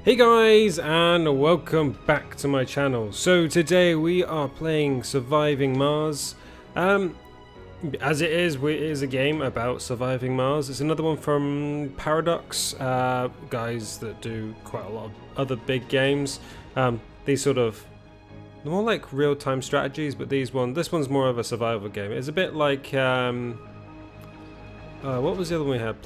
Hey guys, and welcome back to my channel. So today we are playing Surviving Mars. As it is a game about surviving Mars. It's another one from Paradox, guys that do quite a lot of other big games. These sort of more like real-time strategies, but this one's more of a survival game. It's a bit like what was the other one we had?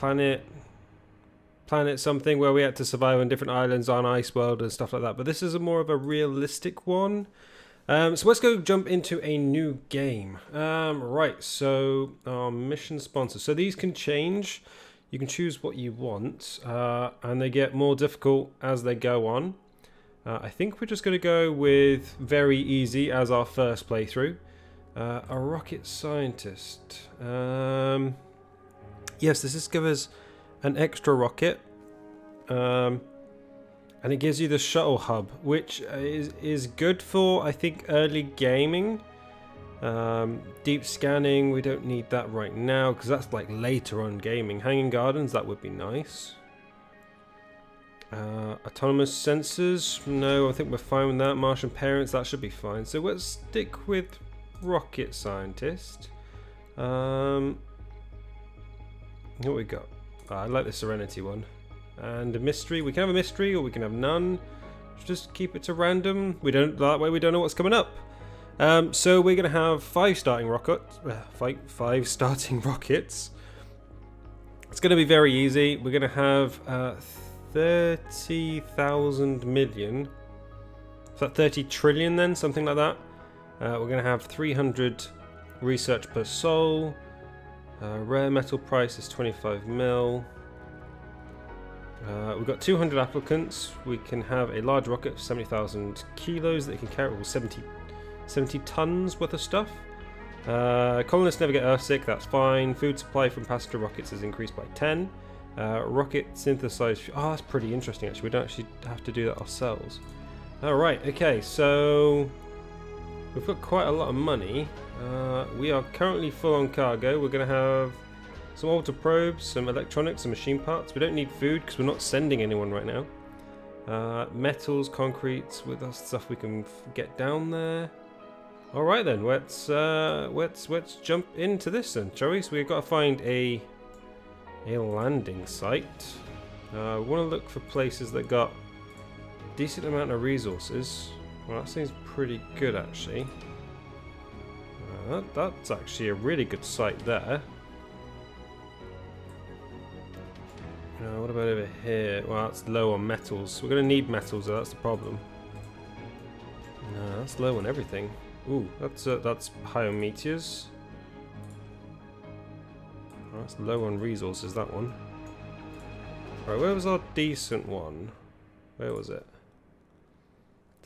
Planet something, where we had to survive on different islands on Ice World and stuff like that, but this is more of a realistic one. So let's go jump into a new game. Right, so our mission sponsor. So these can change. You can choose what you want, and they get more difficult as they go on. I think we're just going to go with very easy as our first playthrough. A rocket scientist. Yes, this is give us an extra rocket, and it gives you the shuttle hub, which is good for, I think, early gaming. Deep scanning, we don't need that right now because that's like later on gaming. Hanging gardens, that would be nice. Autonomous sensors, no, I think we're fine with that. Martian parents, that should be fine. So let's stick with rocket scientist. What we got? I like the Serenity one. And a mystery. We can have a mystery or we can have none. Just keep it to random. That way we don't know what's coming up. So we're going to have five starting rockets. Five starting rockets. It's going to be very easy. We're going to have 30,000 million. Is that 30 trillion then? Something like that. We're going to have 300 research per soul. Rare metal price is 25 mil. We've got 200 applicants. We can have a large rocket of 70,000 kilos that can carry 70 tons worth of stuff. Colonists never get earthsick, that's fine. Food supply from passenger rockets is increased by 10. Rocket synthesized. Oh, that's pretty interesting actually. We don't actually have to do that ourselves. Alright, okay, so we've got quite a lot of money. We are currently full on cargo. We're going to have some altar probes, some electronics, some machine parts. We don't need food because we're not sending anyone right now. Metals, concretes, with that stuff we can get down there. All right then, let's jump into this then, shall we? So we've got to find a landing site. We want to look for places that got a decent amount of resources. Well, that seems pretty good actually. That's actually a really good site there. What about over here? Well, that's low on metals. We're going to need metals, though, that's the problem. No, that's low on everything. Ooh, that's high on meteors. Oh, that's low on resources, that one. Right, where was our decent one? Where was it?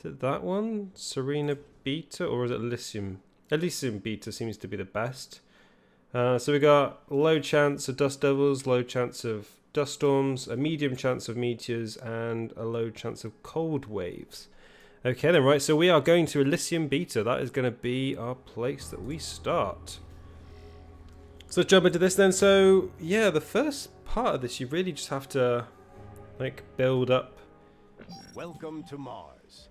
Is it that one? Serena Beta, or is it Elysium? Elysium Beta seems to be the best. So we got low chance of dust devils, low chance of dust storms, a medium chance of meteors, and a low chance of cold waves. Okay then, right, so we are going to Elysium Beta. That is going to be our place that we start. So let's jump into this then. So yeah, the first part of this, you really just have to like build up. Welcome to Mars.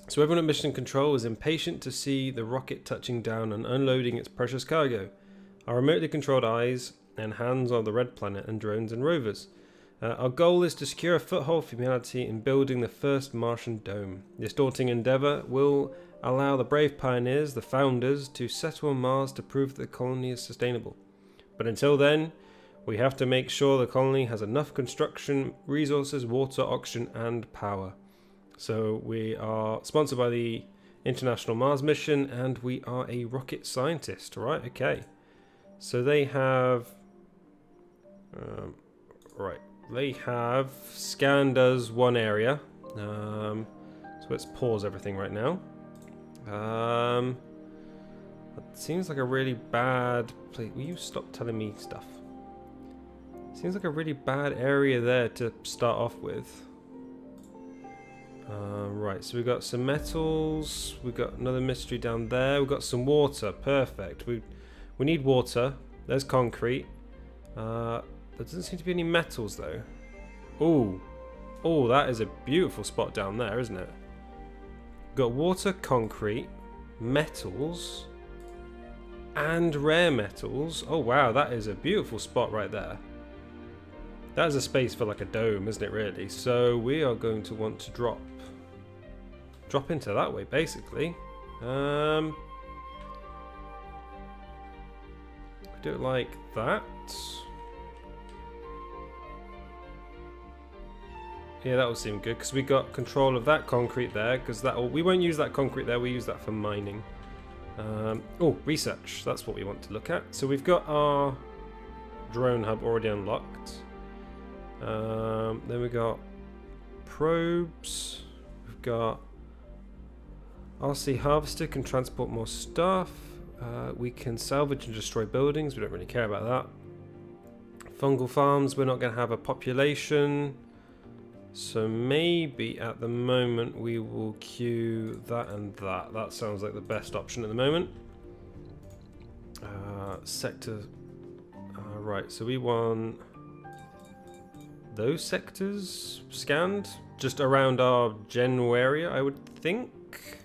So everyone at Mission Control is impatient to see the rocket touching down and unloading its precious cargo. Our remotely controlled eyes and hands on the Red Planet and drones and rovers. Our goal is to secure a foothold for humanity in building the first Martian dome. This daunting endeavour will allow the brave pioneers, the founders, to settle on Mars to prove that the colony is sustainable. But until then, we have to make sure the colony has enough construction, resources, water, oxygen and power. So we are sponsored by the International Mars Mission, and we are a rocket scientist, right? Okay. So they have... right. They have scanned us one area. So let's pause everything right now. That seems like a really bad place. Will you stop telling me stuff? Seems like a really bad area there to start off with. Right, so we've got some metals, we've got another mystery down there, we've got some water, perfect. We need water, there's concrete. There doesn't seem to be any metals though. Ooh, Oh, that is a beautiful spot down there, isn't it? Got water, concrete, metals, and rare metals. Oh wow, that is a beautiful spot right there. That is a space for like a dome, isn't it really? So we are going to want to drop into that way, basically. Do it like that. Yeah, that will seem good because we got control of that concrete there. Because we won't use that concrete there. We use that for mining. Oh, research. That's what we want to look at. So we've got our drone hub already unlocked. Then we got probes. We've got RC harvester, can transport more stuff. We can salvage and destroy buildings. We don't really care about that. Fungal farms. We're not going to have a population. So maybe at the moment we will queue that and that. That sounds like the best option at the moment. Sector. Right, so we want those sectors scanned just around our general area, I would think.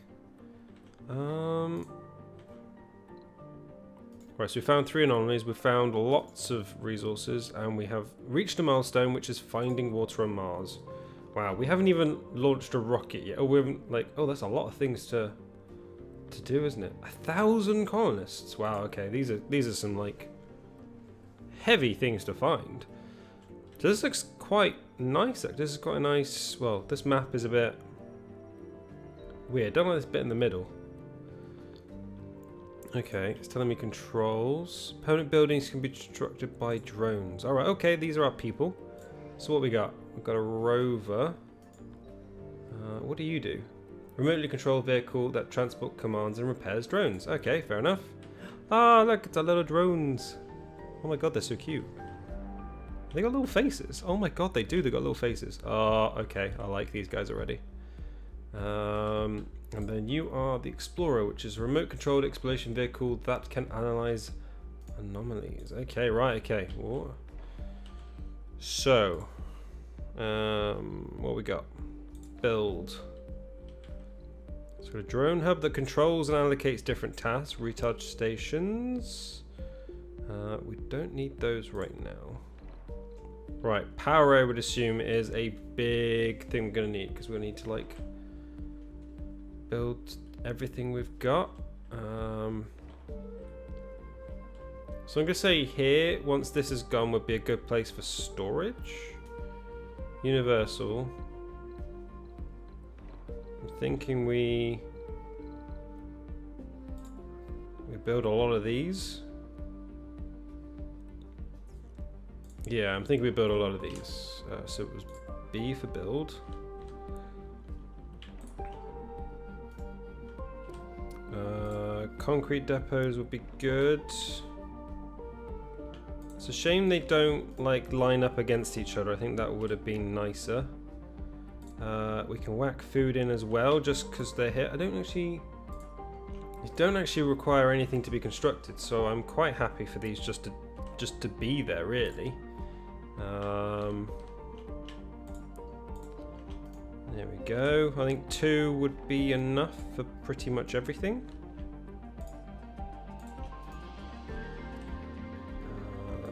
Right, so we found 3 anomalies, we found lots of resources, and we have reached a milestone, which is finding water on Mars. Wow, we haven't even launched a rocket yet. Oh, we haven't, like, oh, that's a lot of things to do, isn't it? 1,000 colonists. Wow, okay, these are some, like, heavy things to find. So this looks quite nice, actually. This is quite a nice, well, this map is a bit weird. Don't like this bit in the middle. Okay, it's telling me controls. Permanent buildings can be constructed by drones. Alright, okay, these are our people. So what we got? We've got a rover. What do you do? Remotely controlled vehicle that transport commands and repairs drones. Okay, fair enough. Ah, look, it's our little drones. Oh my god, they're so cute. They got little faces. Oh my god, they do. They got little faces. Oh, okay. I like these guys already. And then you are the Explorer, which is a remote-controlled exploration vehicle that can analyze anomalies. Okay, right. Okay. Whoa. So, what we got? Build. So we've got a drone hub that controls and allocates different tasks. Recharge stations. We don't need those right now. Right, power I would assume is a big thing we're going to need, because we're going to need to like build everything we've got. So I'm going to say here, once this is gone, would be a good place for storage. Universal. I'm thinking we build a lot of these. Yeah, I'm thinking we build a lot of these. So it was B for build. Concrete depots would be good. It's a shame they don't like line up against each other. I think that would have been nicer. We can whack food in as well, just because they're here. They don't actually require anything to be constructed, so I'm quite happy for these just to be there, really. There we go. I think 2 would be enough for pretty much everything.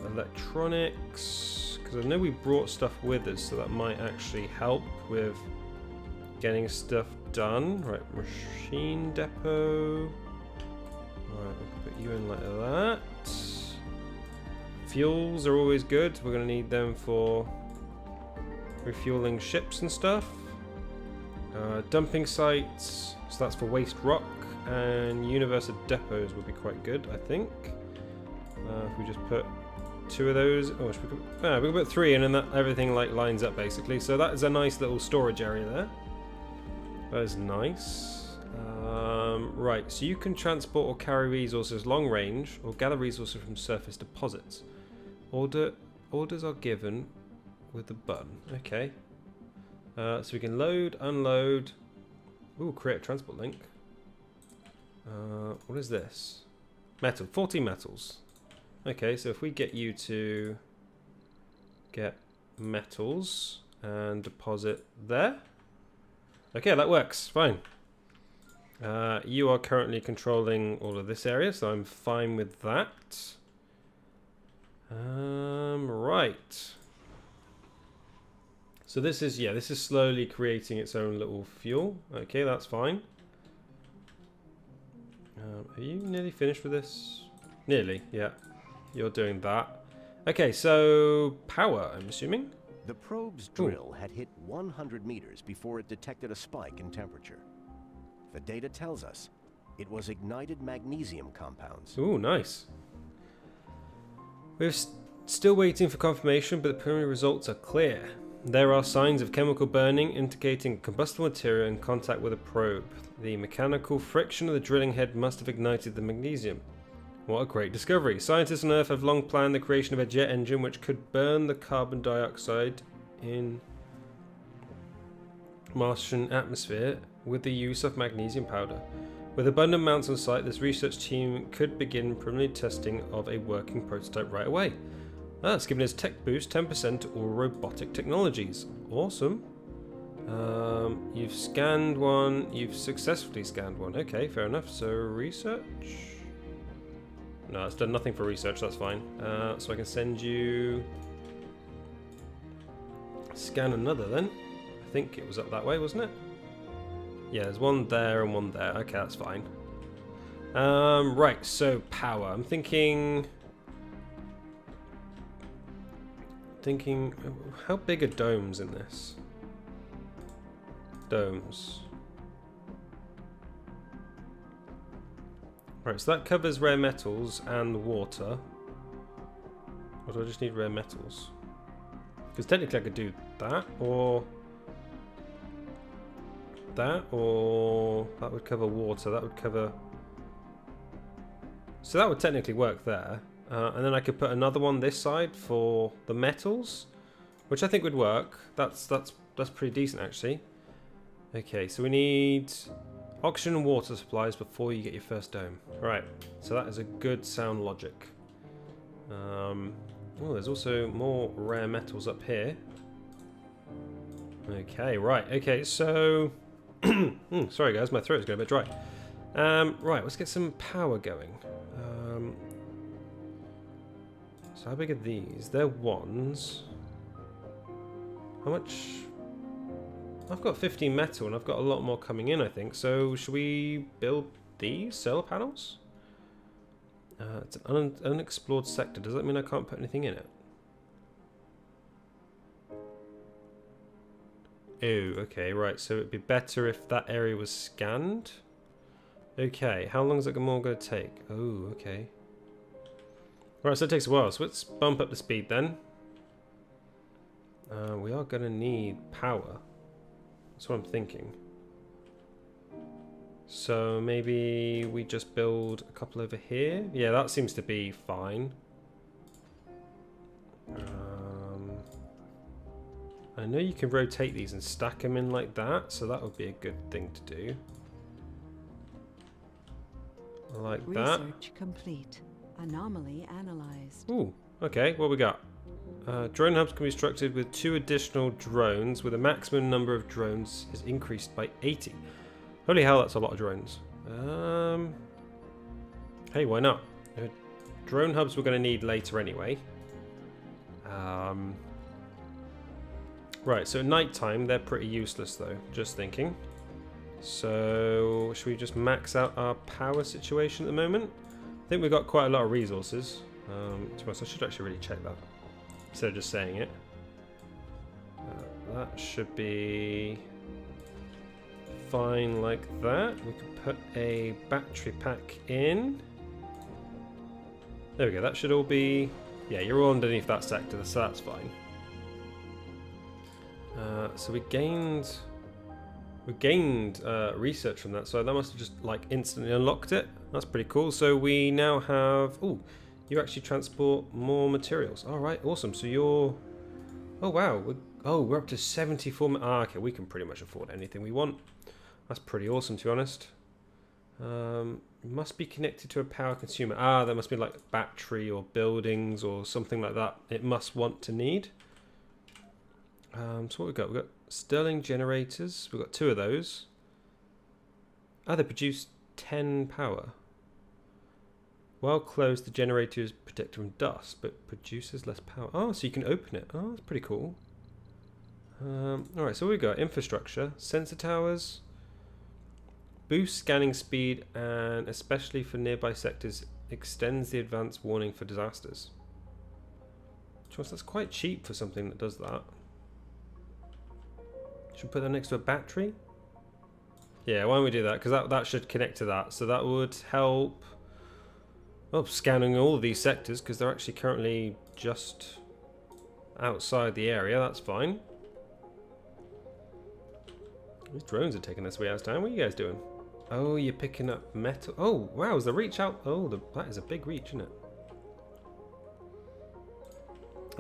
Electronics, because I know we brought stuff with us, so that might actually help with getting stuff done. Right, machine depot. Right, we'll put you in like that. Fuels are always good. We're going to need them for refueling ships and stuff. Dumping sites, so that's for waste rock, and universal depots would be quite good, I think. If we just put 2 of those, oh, we can put 3 in, and that everything like lines up basically. So that is a nice little storage area there. That is nice. Right, so you can transport or carry resources long range, or gather resources from surface deposits. Orders are given with the button. Okay. So we can load, unload. Ooh, create a transport link. What is this? Metal. 14 metals. Okay, so if we get you to get metals, and deposit there. Okay, that works. Fine. You are currently controlling all of this area, so I'm fine with that. Right. So this is, yeah, this is slowly creating its own little fuel. Okay, that's fine. Are you nearly finished with this? Nearly, yeah. You're doing that. Okay, so power, I'm assuming? The probe's drill had hit 100 meters before it detected a spike in temperature. The data tells us it was ignited magnesium compounds. Ooh, nice. We're still waiting for confirmation, but the preliminary results are clear. There are signs of chemical burning indicating combustible material in contact with a probe. The mechanical friction of the drilling head must have ignited the magnesium. What a great discovery. Scientists on Earth have long planned the creation of a jet engine which could burn the carbon dioxide in Martian atmosphere with the use of magnesium powder. With abundant amounts on site, this research team could begin preliminary testing of a working prototype right away. That's giving us tech boost 10% to all robotic technologies. Awesome. You've scanned one. You've successfully scanned one. Okay, fair enough. So research. No, it's done nothing for research. That's fine. So I can send you. Scan another then. I think it was up that way, wasn't it? Yeah, there's one there and one there. Okay, that's fine. Right. So power. I'm thinking. How big are domes in this? Domes. Right, so that covers rare metals and water. Or do I just need rare metals? Because technically I could do that, or that, or that would cover water, that would cover... So that would technically work there. And then I could put another one this side for the metals, which I think would work. That's pretty decent actually. Okay, so we need oxygen and water supplies before you get your first dome. Right, so that is a good sound logic. Oh, there's also more rare metals up here. Okay, right. Okay, so sorry guys, my throat is going a bit dry. Right, let's get some power going. So how big are these? They're ones. How much? I've got 15 metal and I've got a lot more coming in, I think. So should we build these solar panels? It's an unexplored sector. Does that mean I can't put anything in it? Oh, okay, right. So it'd be better if that area was scanned. Okay, how long is it more going to take? Oh, okay. Right, so it takes a while. So let's bump up the speed then. We are going to need power. That's what I'm thinking. So maybe we just build a couple over here. Yeah, that seems to be fine. I know you can rotate these and stack them in like that, so that would be a good thing to do. Like that. Research complete. Anomaly analyzed. Ooh, okay, what we got? Drone hubs can be constructed with 2 additional drones, with a maximum number of drones is increased by 80. Holy hell, that's a lot of drones. Hey, why not? Drone hubs we're going to need later anyway. Right, so at night time they're pretty useless though, just thinking. So, should we just max out our power situation at the moment? I think we've got quite a lot of resources. To be honest, I should actually really check that instead of just saying it. That should be fine like that. We can put a battery pack in. There we go, that should all be... Yeah, you're all underneath that sector, so that's fine. So we gained research from that, so that must have just like instantly unlocked it. That's pretty cool. So we now have... Oh, you actually transport more materials. All right, awesome. So you're... Oh, wow. We're up to 74... okay, we can pretty much afford anything we want. That's pretty awesome, to be honest. Must be connected to a power consumer. That must be like battery or buildings or something like that. It must want to need. So what we've got? We've got Stirling generators. We've got 2 of those. Ah, they produce 10 power. While closed, the generator is protected from dust, but produces less power. Oh, so you can open it. Oh, that's pretty cool. Alright, so we've got infrastructure, sensor towers, boost scanning speed, and especially for nearby sectors, extends the advanced warning for disasters. That's quite cheap for something that does that. Should we put that next to a battery? Yeah, why don't we do that? Because that should connect to that. So that would help scanning all of these sectors, because they're actually currently just outside the area. That's fine. These drones are taking this way out of time. What are you guys doing? Oh, you're picking up metal. Oh, wow, is the reach out? Oh, that is a big reach, isn't it?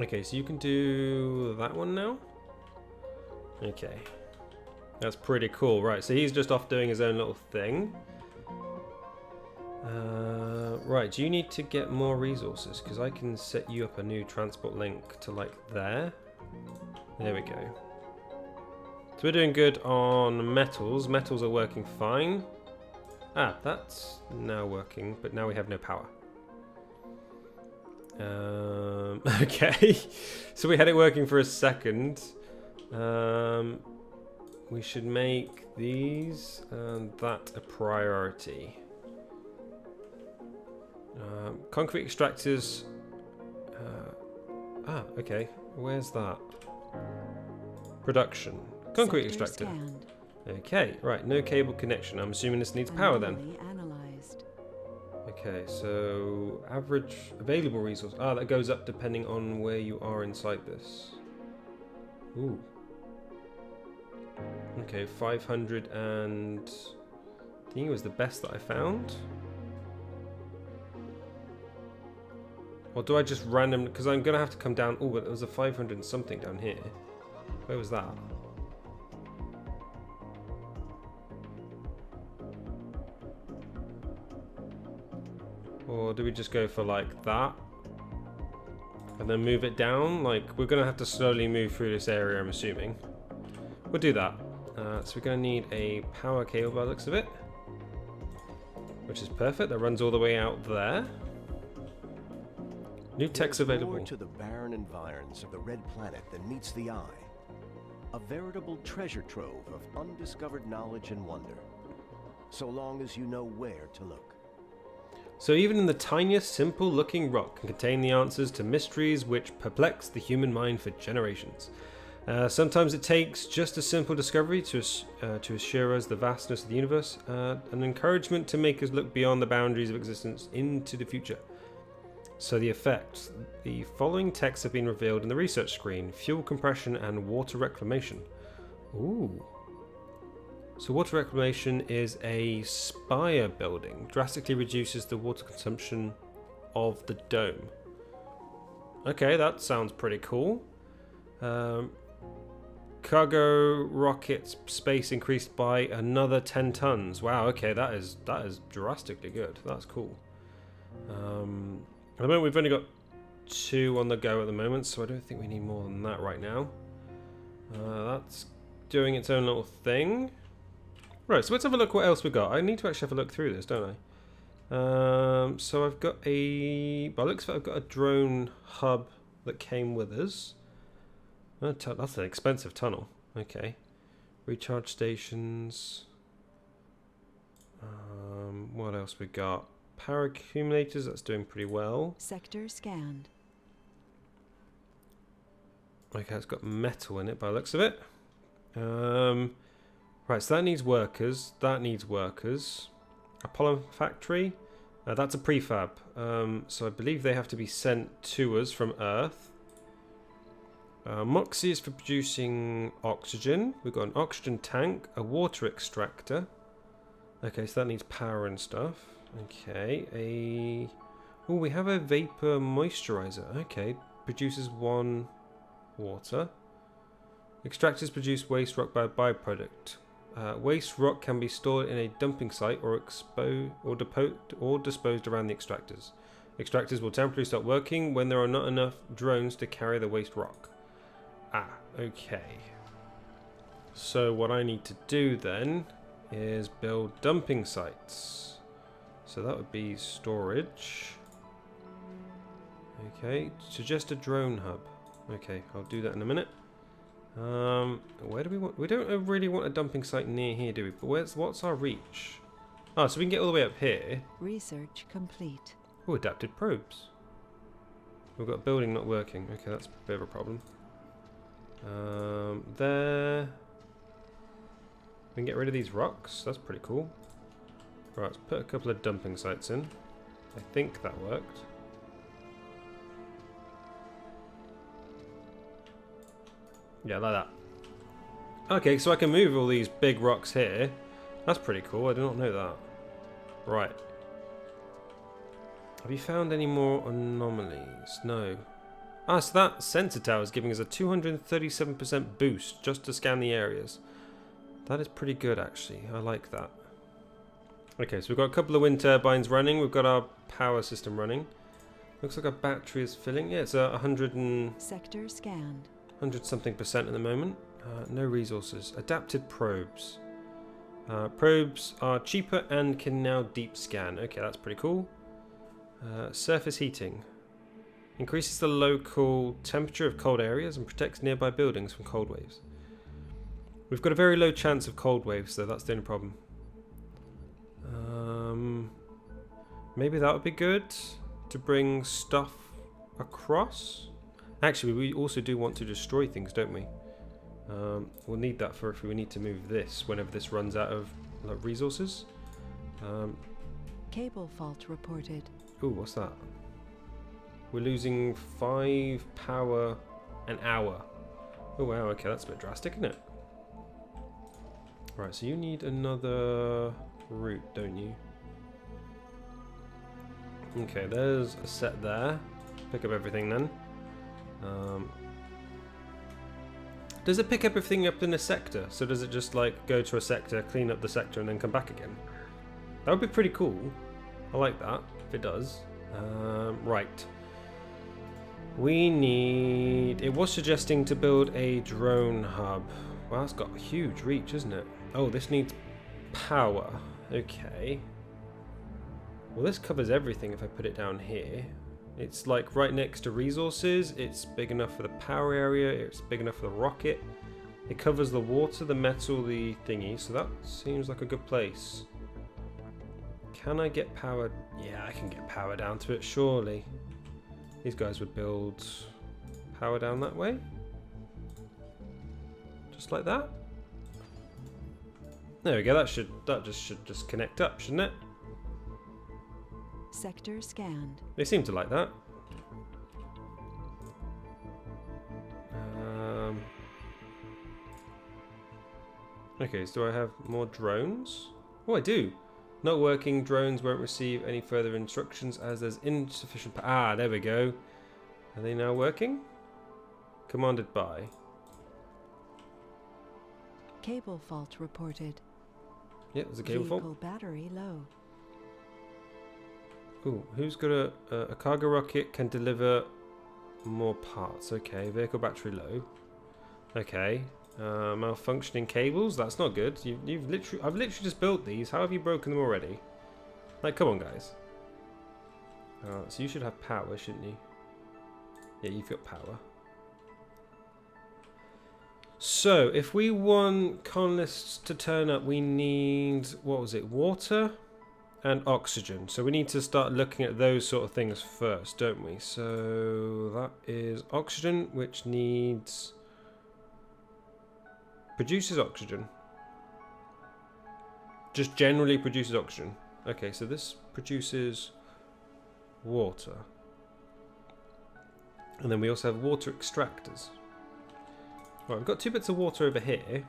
Okay, so you can do that one now. Okay. That's pretty cool. Right, so he's just off doing his own little thing. Right, do you need to get more resources? Because I can set you up a new transport link to, like, there. There we go. So we're doing good on metals. Metals are working fine. Ah, that's now working, but now we have no power. Okay. So we had it working for a second. We should make these and that a priority. Concrete extractors. Okay. Where's that? Production. Concrete extractor. Scanned. Okay, right. No cable connection. I'm assuming this needs power then. Anomaly analyzed. Okay, so average available resource. Ah, that goes up depending on where you are inside this. Ooh. Okay, 500 and I think it was the best that I found. Or do I just random? Because I'm gonna have to come down. Oh, but there was a 500 and something down here. Where was that? Or do we just go for like that? And then move it down? Like, we're going to have to slowly move through this area, I'm assuming. We'll do that. So we're going to need a power cable by the looks of it. Which is perfect. That runs all the way out there. New tech's available. More to the barren environs of the red planet than meets the eye. A veritable treasure trove of undiscovered knowledge and wonder. So long as you know where to look. So even in the tiniest, simple-looking rock can contain the answers to mysteries which perplex the human mind for generations. Sometimes it takes just a simple discovery to assure us the vastness of the universe, an encouragement to make us look beyond the boundaries of existence into the future. So the effects. The following texts have been revealed in the research screen: fuel compression and water reclamation. Ooh. So water reclamation is a spire building. Drastically reduces the water consumption of the dome. Okay, that sounds pretty cool. Cargo rocket space increased by another 10 tons. Wow, okay, that is drastically good. That's cool. At the moment we've only got 2 on the go at the moment, so I don't think we need more than that right now. That's doing its own little thing. Right, so let's have a look what else we got. I need to actually have a look through this, don't I? So I've got by looks of it, I've got a drone hub that came with us. That's an expensive tunnel. Okay. Recharge stations. What else we got? Power accumulators, that's doing pretty well. Sector scanned. Okay, it's got metal in it by the looks of it. Right, so that needs workers. That needs workers. Apollo factory. That's a prefab. So I believe they have to be sent to us from Earth. Moxie is for producing oxygen. We've got an oxygen tank, a water extractor. Okay, so that needs power and stuff. Okay, oh, we have a vapor moisturizer. Okay, produces 1 water. Extractors produce waste rock by a byproduct. Waste rock can be stored in a dumping site or disposed around the extractors. Extractors will temporarily stop working when there are not enough drones to carry the waste rock. Ah, okay. So what I need to do then is build dumping sites. So that would be storage. Okay, suggest a drone hub. Okay, I'll do that in a minute. Where do we want? We don't really want a dumping site near here, do we? But what's our reach? Oh, so we can get all the way up here. Research complete. Oh, adapted probes. We've got a building not working. Okay, that's a bit of a problem. There. We can get rid of these rocks. That's pretty cool. Right, let's put a couple of dumping sites in. I think that worked. Yeah, like that. Okay, so I can move all these big rocks here. That's pretty cool. I did not know that. Right. Have you found any more anomalies? No. Ah, so that sensor tower is giving us a 237% boost just to scan the areas. That is pretty good, actually. I like that. Okay, so we've got a couple of wind turbines running. We've got our power system running. Looks like our battery is filling. Yeah, it's 100 and... Sector scanned. 100 something percent at the moment. No resources. Adapted probes. Probes are cheaper and can now deep scan. Okay, that's pretty cool. Surface heating. Increases the local temperature of cold areas and protects nearby buildings from cold waves. We've got a very low chance of cold waves, though. That's the only problem. Maybe that would be good to bring stuff across. Actually, we also do want to destroy things, don't we? We'll need that for if we need to move this whenever this runs out of resources. Cable fault reported. Ooh, what's that? We're losing 5 power an hour. Oh wow, okay, that's a bit drastic, isn't it? Right, so you need another route, don't you? Okay, there's a set there. Pick up everything then. Does it pick up everything up in a sector? So does it just like go to a sector, clean up the sector, and then come back again? That would be pretty cool. I like that if it does. Right. We need... It was suggesting to build a drone hub. Well, that's got a huge reach, isn't it? Oh, this needs power. Okay. Well, this covers everything if I put it down here. It's like right next to resources. It's big enough for the power area. It's big enough for the rocket. It covers the water, the metal, the thingy. So that seems like a good place. Can I get power? Yeah, I can get power down to it, surely. These guys would build power down that way. Just like that. There we go. That should just connect up, shouldn't it? Sector scanned. They seem to like that. Okay, so do I have more drones? Oh, I do. Not working. Drones won't receive any further instructions as there's insufficient power. Ah, there we go. Are they now working? Commanded by. Cable fault reported. Yep, there's a cable fault. Vehicle battery low. Ooh, who's got a cargo rocket can deliver more parts? Okay, vehicle battery low. Okay, malfunctioning cables. That's not good. I've literally just built these. How have you broken them already? Like, come on, guys. So you should have power, shouldn't you? Yeah, you've got power. So if we want colonists to turn up, we need, what was it? Water and oxygen. So we need to start looking at those sort of things first, don't we? So that is oxygen, which needs... produces oxygen. Just generally produces oxygen. Okay, so this produces water. And then we also have water extractors. Right, I've got 2 bits of water over here.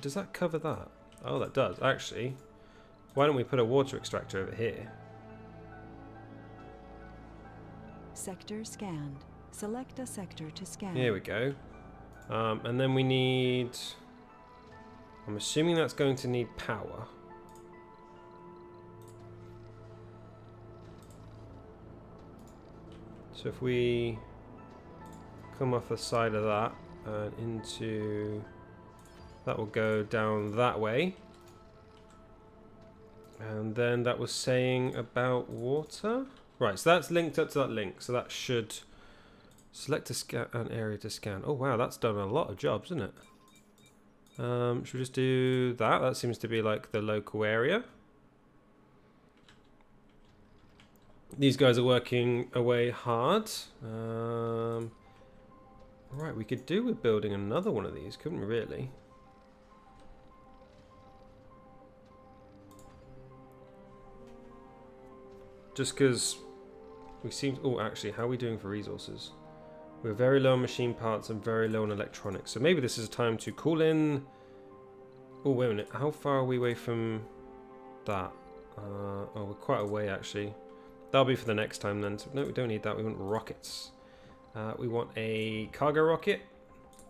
Does that cover that? Oh, that does. Actually, why don't we put a water extractor over here? Sector scanned. Select a sector to scan. Here we go. And then we need... I'm assuming that's going to need power. So if we come off the side of that and into... That will go down that way. And then that was saying about water. Right, so that's linked up to that link. So that should select an area to scan. Oh wow, that's done a lot of jobs, isn't it? Should we just do that? That seems to be like the local area. These guys are working away hard. Right, we could do with building another one of these, couldn't we really? Just because we seem... Oh, actually, how are we doing for resources? We're very low on machine parts and very low on electronics. So maybe this is a time to call in... Oh, wait a minute. How far are we away from that? Oh, we're quite away, actually. That'll be for the next time, then. So, no, we don't need that. We want rockets. We want a cargo rocket.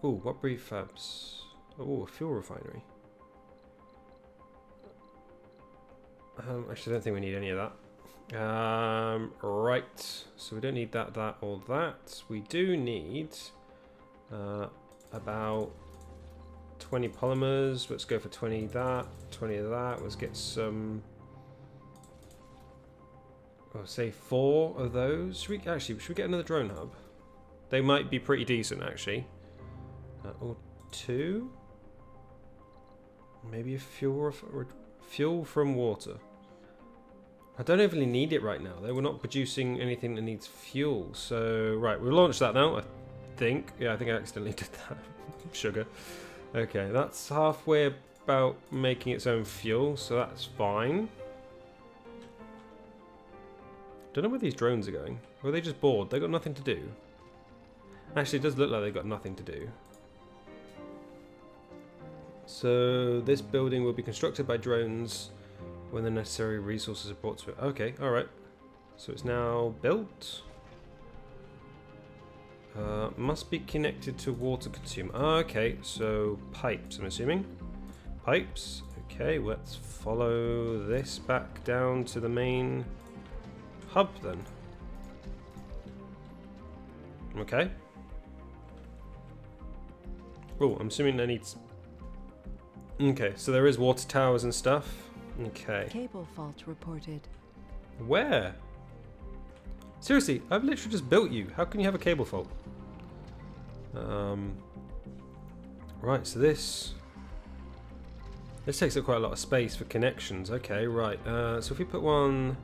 Oh, what prefabs? Oh, a fuel refinery. Actually, I don't think we need any of that. Right, so we don't need that, or that. We do need about 20 polymers. Let's go for 20 of that, 20 of that. Let's get some, say 4 of those. Should we get another drone hub? They might be pretty decent, actually. Or 2. Maybe a fuel from water. I don't really need it right now. We're not producing anything that needs fuel. So, right, we'll launch that now, I think. Yeah, I think I accidentally did that. Sugar. Okay, that's halfway about making its own fuel, so that's fine. Don't know where these drones are going. Or are they just bored? They've got nothing to do. Actually, it does look like they've got nothing to do. So, this building will be constructed by drones when the necessary resources are brought to it. Okay, alright. So it's now built. Must be connected to water consumer. Okay, so pipes, I'm assuming. Pipes. Okay, let's follow this back down to the main hub then. Okay. Oh, I'm assuming that needs... Okay, so there is water towers and stuff. Okay. Cable fault reported. Where? Seriously, I've literally just built you. How can you have a cable fault? Right, so this takes up quite a lot of space for connections. Okay, right. So if we put one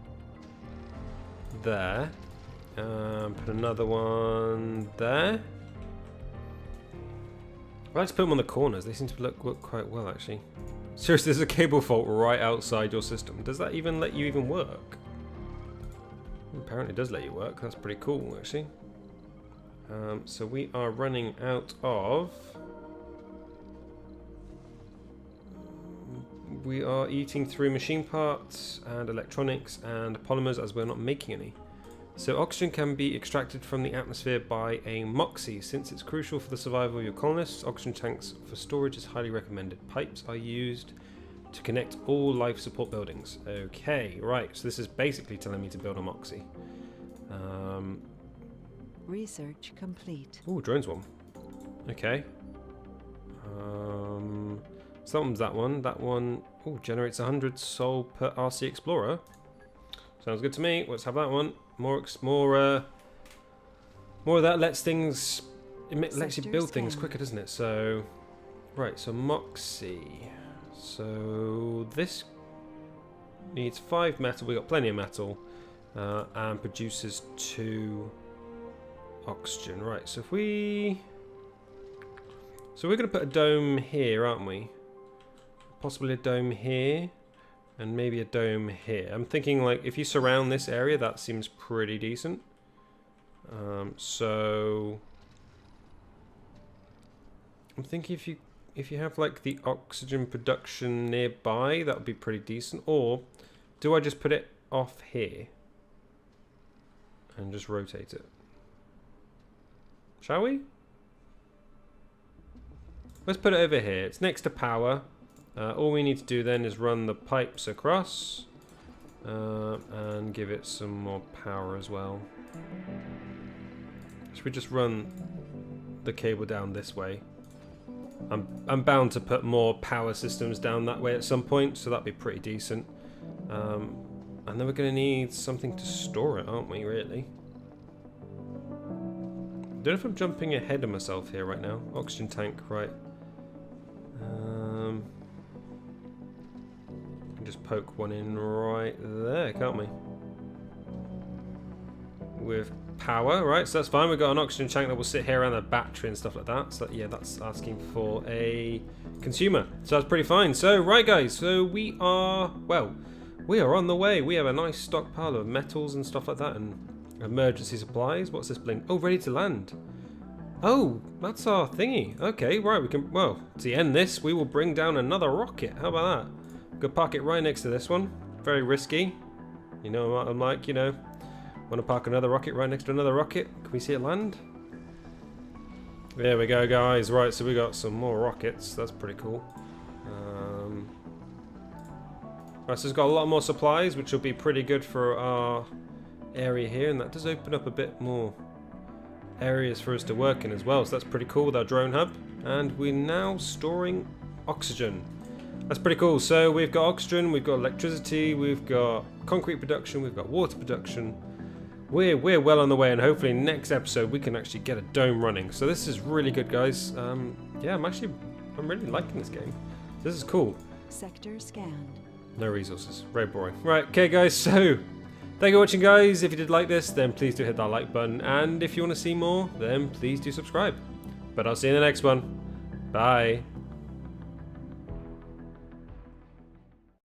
there, put another one there. I'd like to put them on the corners. They seem to look quite well, actually. Seriously, there's a cable fault right outside your system. Does that even let you even work? Apparently it does let you work. That's pretty cool, actually. So we are running out of... We are eating through machine parts and electronics and polymers as we're not making any. So oxygen can be extracted from the atmosphere by a Moxie. Since it's crucial for the survival of your colonists, oxygen tanks for storage is highly recommended. Pipes are used to connect all life support buildings. Okay, right. So this is basically telling me to build a Moxie. Research complete. Oh, drone swarm. Okay. So that one's that one. That one generates 100 sol per RC Explorer. Sounds good to me. Let's have that one. More of that lets things... It lets you build things quicker, doesn't it? So... Right, so Moxie. So this needs 5 metal. We got plenty of metal. And produces 2 oxygen. Right, so if we... So we're going to put a dome here, aren't we? Possibly a dome here. And maybe a dome here. I'm thinking, like, if you surround this area, that seems pretty decent. So I'm thinking if you have like the oxygen production nearby, that would be pretty decent. Or do I just put it off here and just rotate it? Shall we? Let's put it over here. It's next to power. All we need to do then is run the pipes across and give it some more power as well. Should we just run the cable down this way. I'm bound to put more power systems down that way at some point, so that'd be pretty decent. And then we're going to need something to store it, aren't we, really? Don't know if I'm jumping ahead of myself here right now. Oxygen tank, right. Can just poke one in right there, can't we? With power, right? So that's fine. We've got an oxygen tank that will sit here around the battery and stuff like that. So yeah, that's asking for a consumer. So that's pretty fine. So right, guys. So we are on the way. We have a nice stockpile of metals and stuff like that, and emergency supplies. What's this bling? Oh, ready to land. Oh, that's our thingy. Okay, right. We can. Well, to end this, we will bring down another rocket. How about that? We could park it right next to this one. Very risky. You know what I'm like. You know. Want to park another rocket right next to another rocket? Can we see it land? There we go, guys. Right, so we got some more rockets. That's pretty cool. Right, so it's got a lot more supplies, which will be pretty good for our area here, and that does open up a bit more areas for us to work in as well. So that's pretty cool with our drone hub. And we're now storing oxygen. That's pretty cool. So we've got oxygen, we've got electricity, we've got concrete production, we've got water production. We're well on the way, and hopefully next episode we can actually get a dome running. So this is really good, guys. Yeah, I'm really liking this game. This is cool. Sector scanned. No resources. Very boring. Right, okay, guys. So thank you for watching, guys. If you did like this, then please do hit that like button, and if you want to see more, then please do subscribe. But I'll see you in the next one. Bye.